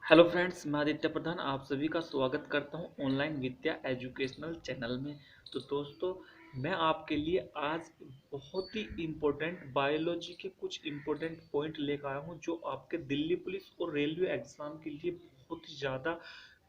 Hello friends, मैं आदित्य प्रधान आप सभी का स्वागत करता हूं ऑनलाइन विद्या एजुकेशनल चैनल में। तो दोस्तों, मैं आपके लिए आज बहुत ही इम्पोर्टेंट बायोलॉजी के कुछ इम्पोर्टेंट पॉइंट लेकर आया हूं जो आपके दिल्ली पुलिस और रेलवे एग्जाम के लिए बहुत ही ज़्यादा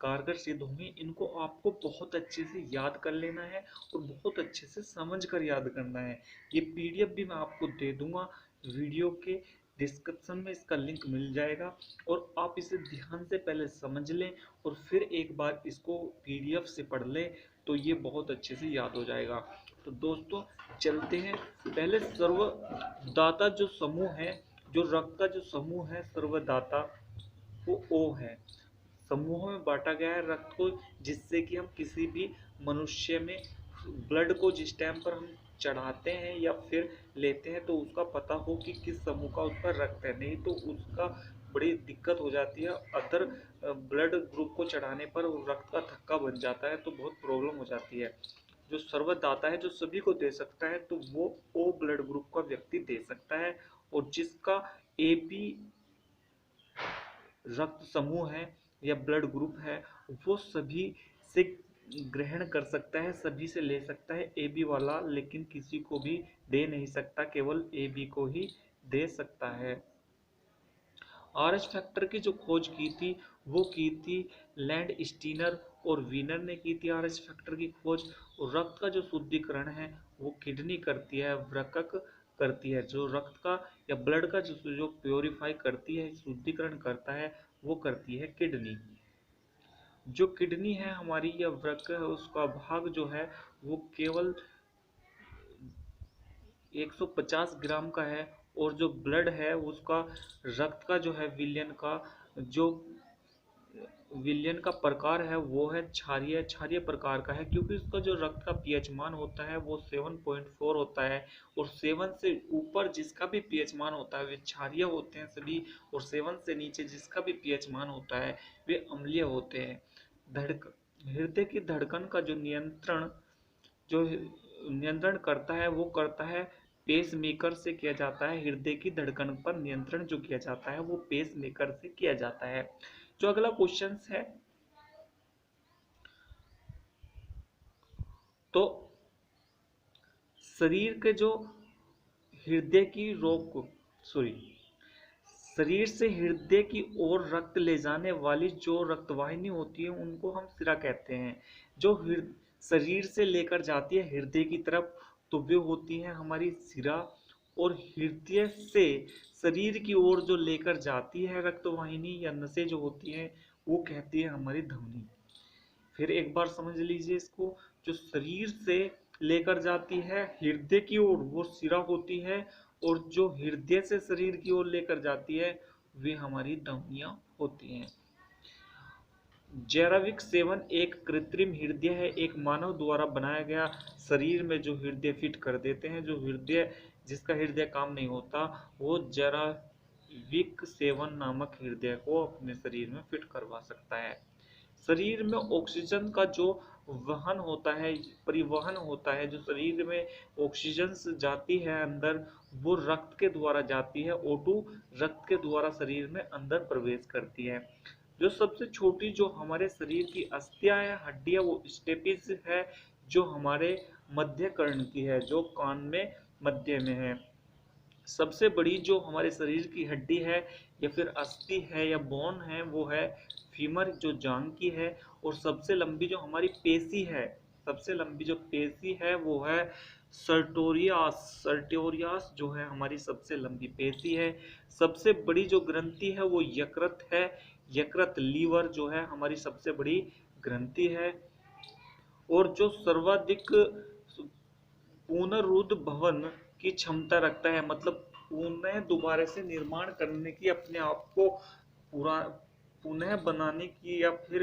कारगर सिद्ध होंगे। इनको आपको बहुत अच्छे से याद कर लेना है और बहुत अच्छे से समझ कर याद करना है। ये पीडीएफ भी मैं आपको दे दूंगा, वीडियो के डिस्क्रिप्शन में इसका लिंक मिल जाएगा और आप इसे ध्यान से पहले समझ लें और फिर एक बार इसको पीडीएफ से पढ़ लें तो ये बहुत अच्छे से याद हो जाएगा। तो दोस्तों, चलते हैं। पहले सर्वदाता जो समूह है, जो रक्त का जो समूह है सर्वदाता, वो ओ है। समूहों में बांटा गया है रक्त को, जिससे कि हम किसी भी मनुष्य में ब्लड को जिस टाइम पर हम चढ़ाते हैं या फिर लेते हैं तो उसका पता हो कि किस समूह का उसका रक्त है, नहीं तो उसका बड़ी दिक्कत हो जाती है। अदर ब्लड ग्रुप को चढ़ाने पर वो रक्त का थक्का बन जाता है तो बहुत प्रॉब्लम हो जाती है। जो सर्वदाता है, जो सभी को दे सकता है, तो वो ओ ब्लड ग्रुप का व्यक्ति दे सकता है। और जिसका ए बी रक्त समूह है या ब्लड ग्रुप है, वो सभी से ग्रहण कर सकता है, सभी से ले सकता है ए बी वाला, लेकिन किसी को भी दे नहीं सकता, केवल ए बी को ही दे सकता है। आर एच फैक्टर की जो खोज की थी वो की थी लैंड स्टीनर और वीनर ने की थी आर एच फैक्टर की खोज। और रक्त का जो शुद्धिकरण है वो किडनी करती है, वृक्क करती है। जो रक्त का या ब्लड का जो प्योरीफाई करती है, शुद्धिकरण करता है, वो करती है किडनी। जो किडनी है हमारी या वृक्क है, उसका भाग जो है वो केवल 150 ग्राम का है। और जो ब्लड है उसका, रक्त का जो है जो विलयन का प्रकार है वो है क्षारीय क्षारीय प्रकार का है, क्योंकि उसका जो रक्त का पीएच मान होता है वो 7.4 होता है। और 7 से ऊपर जिसका भी पीएच मान होता है वे क्षारीय होते हैं सभी, और 7 से नीचे जिसका भी पीएच मान होता है वे अम्लीय होते हैं। धड़क हृदय की धड़कन का जो नियंत्रण करता है वो करता है पेस मेकर से किया जाता है। हृदय की धड़कन पर नियंत्रण जो किया जाता है वो पेस मेकर से किया जाता है। जो अगला क्वेश्चन है, तो शरीर के जो हृदय की रोग को सॉरी शरीर से हृदय की ओर रक्त ले जाने वाली जो रक्तवाहिनी होती है उनको हम सिरा कहते हैं। जो शरीर से लेकर जाती है हृदय की तरफ तो वे होती है हमारी सिरा। और हृदय से शरीर की ओर जो लेकर जाती है रक्तवाहिनी या नसें जो होती हैं वो कहती है हमारी धमनी। फिर एक बार समझ लीजिए इसको। जो शरीर से लेकर जाती है हृदय की ओर वो सिरा होती है, और जो हृदय से शरीर की ओर लेकर जाती है वे हमारी धमनियां होती हैं। जैविक सेवन एक कृत्रिम हृदय है, एक मानव द्वारा बनाया गया शरीर में जो हृदय फिट कर देते हैं। जो हृदय जिसका हृदय काम नहीं होता वो जैविक सेवन नामक हृदय को अपने शरीर में फिट करवा सकता है। शरीर में ऑक्सीजन का जो वहन होता है, परिवहन होता है, जो शरीर में ऑक्सीजन जाती है अंदर, वो रक्त के द्वारा जाती है। O2 रक्त के द्वारा शरीर में अंदर प्रवेश करती है। जो सबसे छोटी जो हमारे शरीर की अस्थियां है, हड्डियां, वो स्टेपिस है, जो हमारे मध्य कर्ण की है, जो कान में मध्य में है। सबसे बड़ी जो हमारे शरीर की हड्डी है या फिर अस्थि है या बोन है वो है फीमर, जो जांग की है। और सबसे लंबी जो हमारी पेशी है, सबसे लंबी जो पेशी है वो है सर्टोरियास। सर्टोरियास जो है हमारी सबसे लंबी पेशी है। सबसे बड़ी जो ग्रंथि है वो यकृत है। यकृत लीवर जो है हमारी सबसे बड़ी ग्रंथि है। और जो सर्वाधिक पुनरुद्ध भवन की क्षमता रखता है, मतलब पुनः दोबारा से निर्माण करने की, अपने आप को पूरा पुनः बनाने की या फिर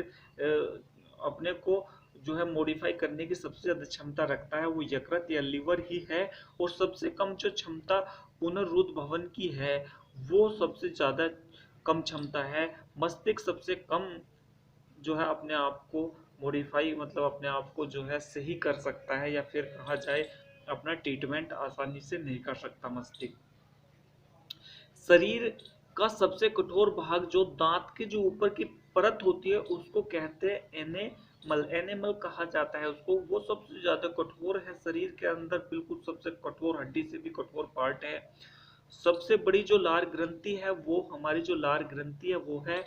अपने को जो है मॉडिफाई करने की सबसे ज्यादा क्षमता रखता है वो यकृत या लीवर ही है। और सबसे कम जो क्षमता पुनरुद्ध भवन की है वो सबसे ज्यादा कम क्षमता है मस्तिष्क। सबसे कम जो है अपने आप को मॉडिफाई, मतलब अपने आप को जो है सही कर सकता है, या फिर कहा जाए अपना ट्रीटमेंट आसानी से नहीं कर सकता मस्तिष्क। शरीर का सबसे कठोर भाग जो दांत के जो ऊपर की परत होती है उसको कहते हैं एनेमल। एनेमल कहा जाता है उसको। वो सबसे ज्यादा कठोर है शरीर के अंदर, बिल्कुल सबसे कठोर, हड्डी से भी कठोर पार्ट है। सबसे बड़ी जो लार ग्रंथि है वो हमारी जो लार ग्रंथि है वो है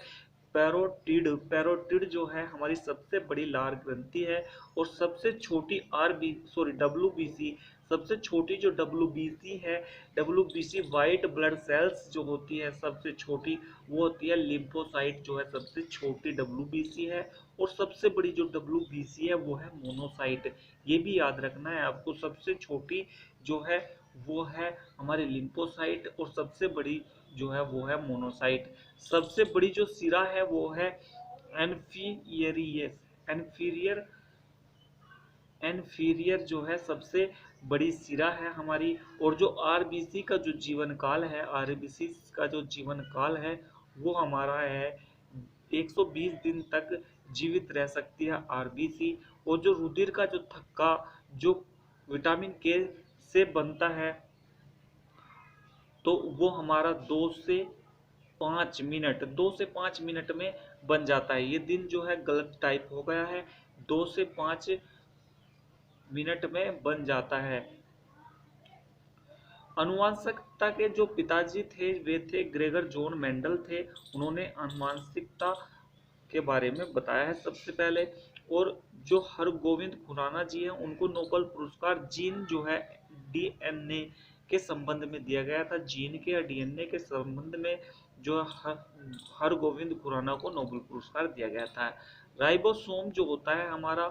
पैरोटिड। पैरोटिड जो है हमारी सबसे बड़ी लार ग्रंथि है। और सबसे छोटी डब्ल्यूबीसी, सबसे छोटी जो डब्ल्यूबीसी है, डब्ल्यूबीसी वाइट ब्लड सेल्स जो होती है सबसे छोटी, वो होती है लिम्फोसाइट, जो है सबसे छोटी डब्ल्यूबीसी है। और सबसे बड़ी जो डब्ल्यूबीसी है वो है मोनोसाइट। ये भी याद रखना है आपको, सबसे छोटी जो है वो है हमारी लिम्फोसाइट और सबसे बड़ी जो है वो है मोनोसाइट। सबसे बड़ी जो सिरा है वो है एनफीरियस, एनफीरियर, एनफीरियर जो है सबसे बड़ी सिरा है हमारी। और जो आरबीसी का जो जीवन काल है, आरबीसी का जो जीवन काल है वो हमारा है 120 दिन तक जीवित रह सकती है आरबीसी। और जो रुधिर का जो थक्का जो विटामिन के से बनता है, तो वो हमारा 2 से 5 मिनट में बन जाता है। ये दिन जो है गलत टाइप हो गया है, 2 से 5 मिनट में बन जाता है। अनुवांशिकता के जो पिताजी थे वे थे ग्रेगर जॉन मेंडल थे। उन्होंने अनुवांशिकता के बारे में बताया है सबसे पहले। और जो हरगोविंद खुराना जी हैं उनको नोबेल पुरस्कार जीन जो है डीएनए के संबंध में दिया गया था। जीन के या डीएनए के संबंध में जो हरगोविंद खुराना को नोबेल पुरस्कार दिया गया था। राइबोसोम जो होता है हमारा,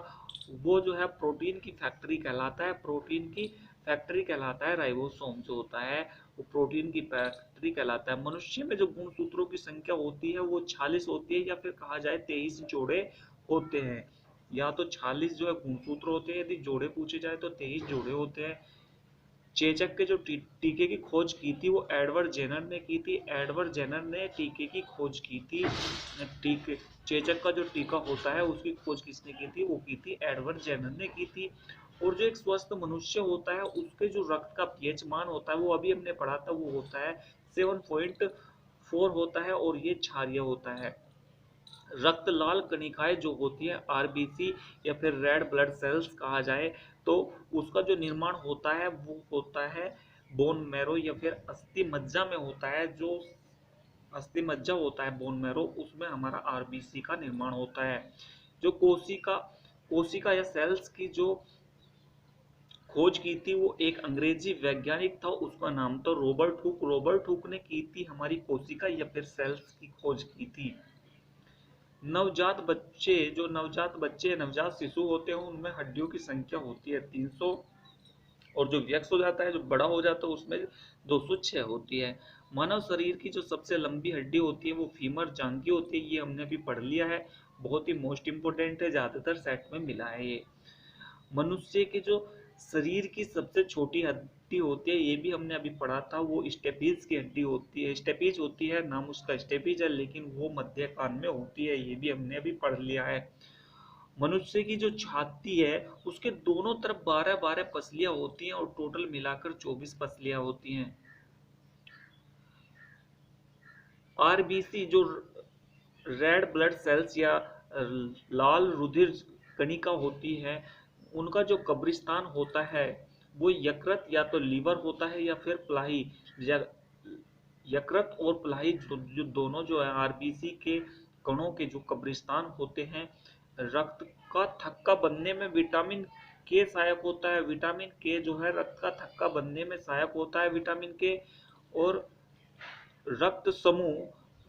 वो जो है प्रोटीन की फैक्ट्री कहलाता है। प्रोटीन की फैक्ट्री कहलाता है राइबोसोम जो होता है, वो प्रोटीन की फैक्ट्री कहलाता है। मनुष्य में जो गुणसूत्रों की संख्या होती है वो 46 होती है, या फिर कहा जाए 23 जोड़े होते हैं। या तो 46 जो है गुणसूत्र होते हैं, यदि जोड़े पूछे जाए तो 23 जोड़े होते हैं। चेचक के जो टीके की खोज की थी वो एडवर्ड जेनर ने की थी। एडवर्ड जेनर ने टीके की खोज की थी। टीके, चेचक का जो टीका होता है उसकी खोज किसने की थी? वो की थी एडवर्ड जेनर ने की थी। और जो एक स्वस्थ मनुष्य होता है उसके जो रक्त का पीएच मान होता है वो अभी हमने पढ़ा था, वो होता है 7.4 होता है, और ये क्षारीय होता है। रक्त लाल कणिकाएं जो होती है आरबीसी या फिर रेड ब्लड सेल्स कहा जाए, तो उसका जो निर्माण होता है वो होता है बोन मैरो या फिर अस्थि मज्जा में होता है। जो अस्थि मज्जा होता है बोन मैरो, उसमें हमारा आरबीसी का निर्माण होता है। जो कोशिका कोशिका या सेल्स की जो खोज की थी वो एक अंग्रेजी वैज्ञानिक था, उसका नाम था रॉबर्ट हुक। रॉबर्ट हुक ने की थी हमारी कोशिका या फिर सेल्स की खोज की थी। नवजात बच्चे नवजात शिशु होते हैं उनमें हड्डियों की संख्या होती है 300, और जो व्यक्त हो जाता है, जो बड़ा हो जाता है, उसमें 206 होती है। मानव शरीर की जो सबसे लंबी हड्डी होती है वो फीमर जांघ की होती है। ये हमने अभी पढ़ लिया है, बहुत ही मोस्ट इंपोर्टेंट है, ज्यादातर सेट में मिला है ये। मनुष्य के जो शरीर की सबसे छोटी हड्डी होती है, ये भी हमने अभी पढ़ा था, वो स्टेपीज की हड्डी होती है। स्टेपीज होती है, नाम उसका स्टेपीज है, लेकिन वो मध्य कान में होती है। ये भी हमने अभी पढ़ लिया है। मनुष्य की जो छाती है उसके दोनों तरफ 12-12 पसलियां होती हैं, और टोटल मिलाकर 24 पसलियां होती हैं। आरबीसी जो रेड ब्लड सेल्स या लाल रुधिर कणिका होती है, उनका जो कब्रिस्तान होता है वो यकृत या तो लीवर होता है या फिर प्लाही। यकृत और प्लाही जो दोनों जो है आरबीसी के कणों के जो कब्रिस्तान होते हैं। रक्त का थक्का बनने में विटामिन के सहायक होता है। विटामिन के जो है रक्त का थक्का बनने में सहायक होता है, विटामिन के। और रक्त समूह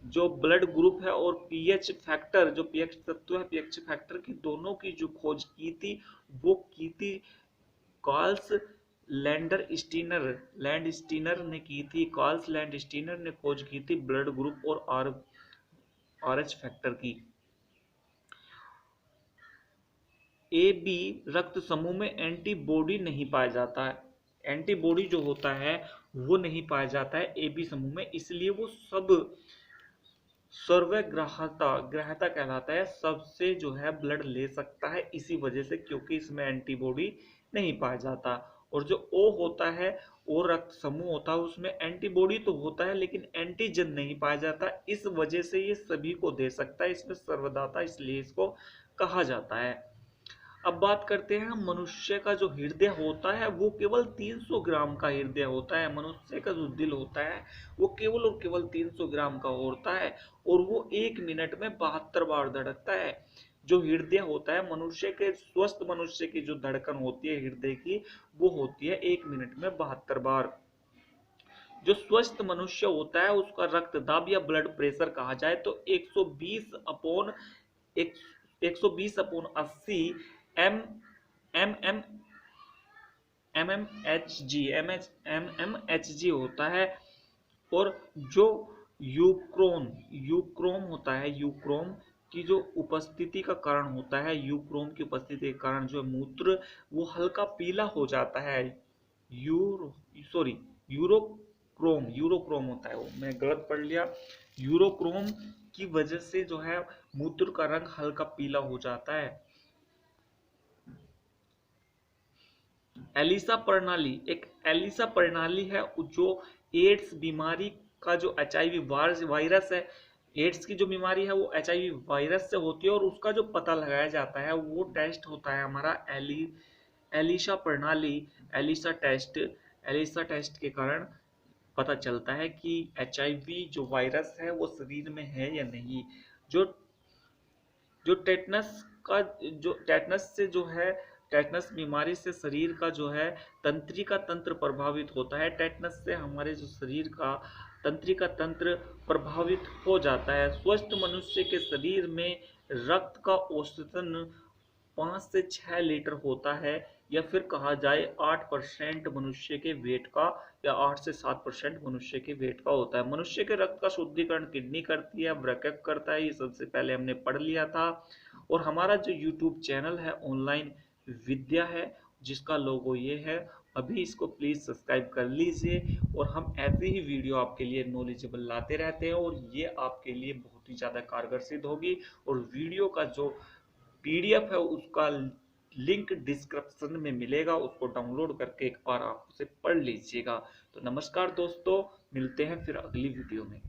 जो ब्लड ग्रुप है, और पीएच फैक्टर जो पीएच तत्व है, पीएच फैक्टर की दोनों की जो खोज की थी वो की थी कार्ल्स लैंड स्टीनर ने की थी। कार्ल्स लैंड स्टीनर ने खोज की थी ब्लड ग्रुप और आरएच फैक्टर की। ए बी रक्त समूह में एंटीबॉडी नहीं पाया जाता है। एंटीबॉडी जो होता है वो नहीं पाया जाता है ए बी समूह में, इसलिए वो सब सर्वग्राहता ग्राहता कहलाता है। सबसे जो है ब्लड ले सकता है इसी वजह से, क्योंकि इसमें एंटीबॉडी नहीं पाया जाता। और जो ओ होता है, ओ रक्त समूह होता है, उसमें एंटीबॉडी तो होता है लेकिन एंटीजन नहीं पाया जाता, इस वजह से ये सभी को दे सकता है, इसमें सर्वदाता इसलिए इसको कहा जाता है। अब बात करते हैं, मनुष्य का जो हृदय होता है वो केवल 300 ग्राम का हृदय होता है। मनुष्य का जो दिल होता है वो केवल और केवल 300 ग्राम का होता है और वो 1 मिनट में 72 बार धड़कता है। जो हृदय होता है मनुष्य के, स्वस्थ मनुष्य की जो धड़कन होती है हृदय की, वो होती है 1 मिनट में 72 बार। जो स्वस्थ मनुष्य होता है उसका रक्तदाब या ब्लड प्रेशर कहा जाए तो 120 अपॉन एक 120/80 M M M M M H G M H G होता है। और जो यूक्रोम होता है, यूक्रोम की जो उपस्थिति का कारण होता है, यूक्रोम की उपस्थिति के कारण जो मूत्र वो हल्का पीला हो जाता है। यूरो सॉरी यूरोक्रोम होता है, वो मैं गलत पढ़ लिया। यूरोक्रोम की वजह से जो है मूत्र का रंग हल्का पीला हो जाता है। एलिसा प्रणाली है जो एड्स बीमारी का जो एचआईवी वायरस है, एड्स की जो बीमारी है वो एचआईवी वायरस से होती है और उसका जो पता लगाया जाता है वो टेस्ट होता है हमारा एलिसा प्रणाली। एलिसा टेस्ट के कारण पता चलता है कि एचआईवी जो वायरस है वो शरीर में है या नहीं। जो जो टेटनस का जो टेटनस से जो है टेटनस बीमारी से शरीर का जो है तंत्रिका तंत्र प्रभावित होता है। टेटनस से हमारे जो शरीर का तंत्रिका तंत्र प्रभावित हो जाता है। स्वस्थ मनुष्य के शरीर में रक्त का औसतन 5 से 6 लीटर होता है, या फिर कहा जाए 8% मनुष्य के वेट का, या 8 से 7% मनुष्य के वेट का होता है। मनुष्य के रक्त का शुद्धिकरण किडनी करती है, वृक्क करता है, ये सबसे पहले हमने पढ़ लिया था। और हमारा जो यूट्यूब चैनल है ऑनलाइन विद्या है, जिसका लोगो ये है, अभी इसको प्लीज सब्सक्राइब कर लीजिए। और हम ऐसे ही वीडियो आपके लिए नॉलेजेबल लाते रहते हैं और ये आपके लिए बहुत ही ज़्यादा कारगर सिद्ध होगी। और वीडियो का जो पीडीएफ है उसका लिंक डिस्क्रिप्शन में मिलेगा, उसको डाउनलोड करके एक बार आप उसे पढ़ लीजिएगा। तो नमस्कार दोस्तों, मिलते हैं फिर अगली वीडियो में।